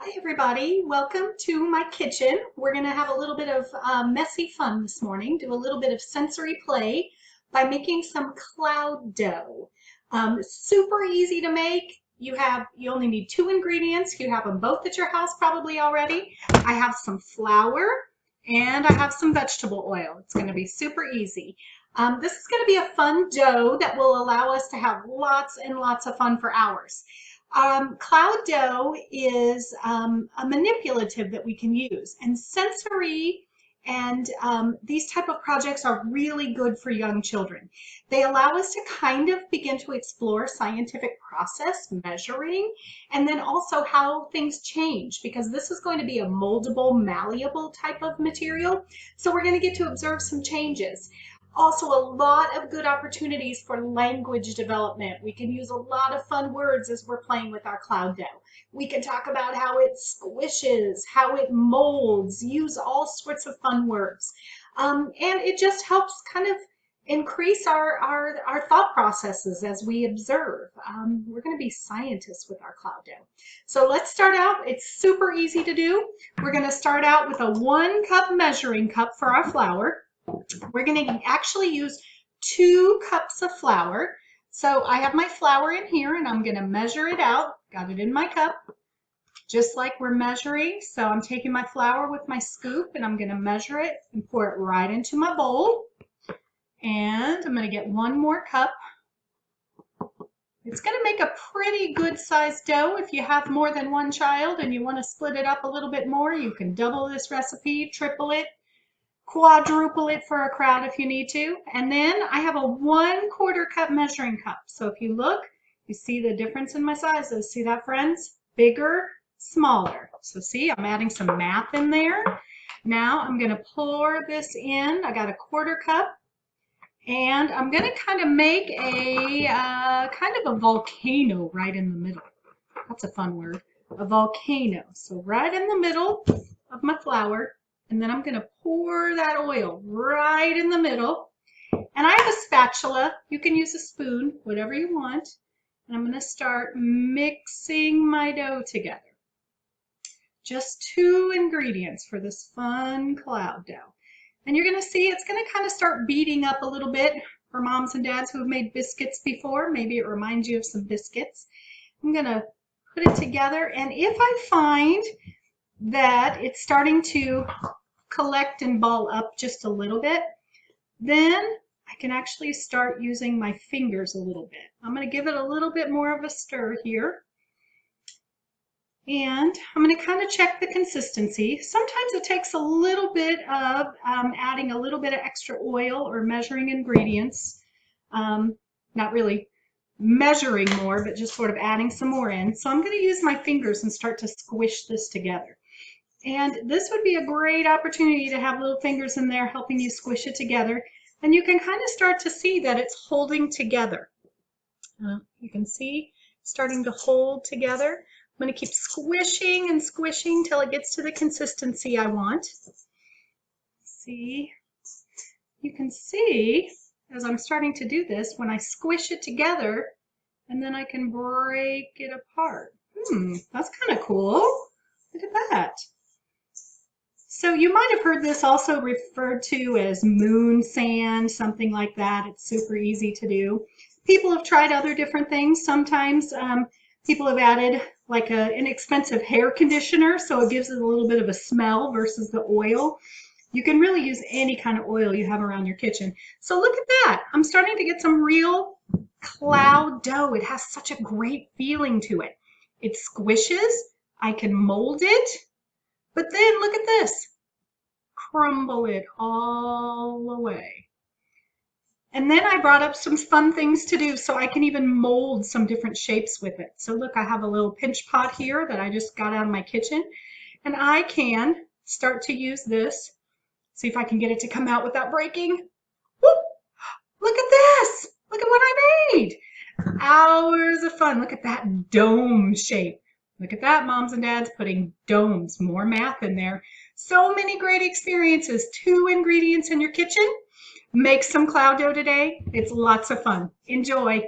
Hi everybody, welcome to my kitchen. We're going to have a little bit of messy fun this morning, do a little bit of sensory play by making some cloud dough. Super easy to make. You only need two ingredients. You have them both at your house probably already. I have some flour and I have some vegetable oil. It's going to be super easy. This is going to be a fun dough that will allow us to have lots and lots of fun for hours. Cloud dough is a manipulative that we can use, and sensory and these type of projects are really good for young children. They allow us to kind of begin to explore scientific process, measuring, and then also how things change, because this is going to be a moldable, malleable type of material. So we're going to get to observe some changes. Also, a lot of good opportunities for language development. We can use a lot of fun words as we're playing with our cloud dough. We can talk about how it squishes, how it molds, use all sorts of fun words. And it just helps kind of increase our thought processes as we observe. We're going to be scientists with our cloud dough. So let's start out. It's super easy to do. We're going to start out with a 1 cup measuring cup for our flour. We're going to actually use 2 cups of flour. So I have my flour in here and I'm going to measure it out. Got it in my cup, just like we're measuring. So I'm taking my flour with my scoop and I'm going to measure it and pour it right into my bowl. And I'm going to get 1 more cup. It's going to make a pretty good sized dough. If you have more than 1 child and you want to split it up a little bit more, you can double this recipe, triple it, quadruple it for a crowd if you need to. And then I have a 1/4 cup measuring cup. So if you look, you see the difference in my sizes. See that, friends? Bigger, smaller. So see, I'm adding some math in there. Now I'm going to pour this in. I got a 1/4 cup. And I'm going to kind of make a kind of a volcano right in the middle. That's a fun word. A volcano. So right in the middle of my flour. And then I'm going to pour that oil right in the middle. And I have a spatula. You can use a spoon, whatever you want. And I'm going to start mixing my dough together. Just 2 ingredients for this fun cloud dough. And you're going to see it's going to kind of start beating up a little bit for moms and dads who have made biscuits before. Maybe it reminds you of some biscuits. I'm going to put it together. And if I find that it's starting to collect and ball up just a little bit, then I can actually start using my fingers a little bit. I'm going to give it a little bit more of a stir here. And I'm going to kind of check the consistency. Sometimes it takes a little bit of adding a little bit of extra oil or measuring ingredients. Not really measuring more, but just sort of adding some more in. So I'm going to use my fingers and start to squish this together. And this would be a great opportunity to have little fingers in there helping you squish it together. And you can kind of start to see that it's holding together. You can see starting to hold together. I'm going to keep squishing and squishing till it gets to the consistency I want. See, you can see as I'm starting to do this, when I squish it together, and then I can break it apart. That's kind of cool. Look at that. So you might have heard this also referred to as moon sand, something like that. It's super easy to do. People have tried other different things. Sometimes people have added like an inexpensive hair conditioner, so it gives it a little bit of a smell versus the oil. You can really use any kind of oil you have around your kitchen. So look at that. I'm starting to get some real cloud dough. It has such a great feeling to it. It squishes. I can mold it. But then look at this. Crumble it all away. And then I brought up some fun things to do so I can even mold some different shapes with it. So look, I have a little pinch pot here that I just got out of my kitchen. And I can start to use this. See if I can get it to come out without breaking. Whoop! Look at this. Look at what I made. Hours of fun. Look at that dome shape. Look at that, moms and dads, putting domes, more math in there. So many great experiences. 2 ingredients in your kitchen. Make some cloud dough today. It's lots of fun. Enjoy.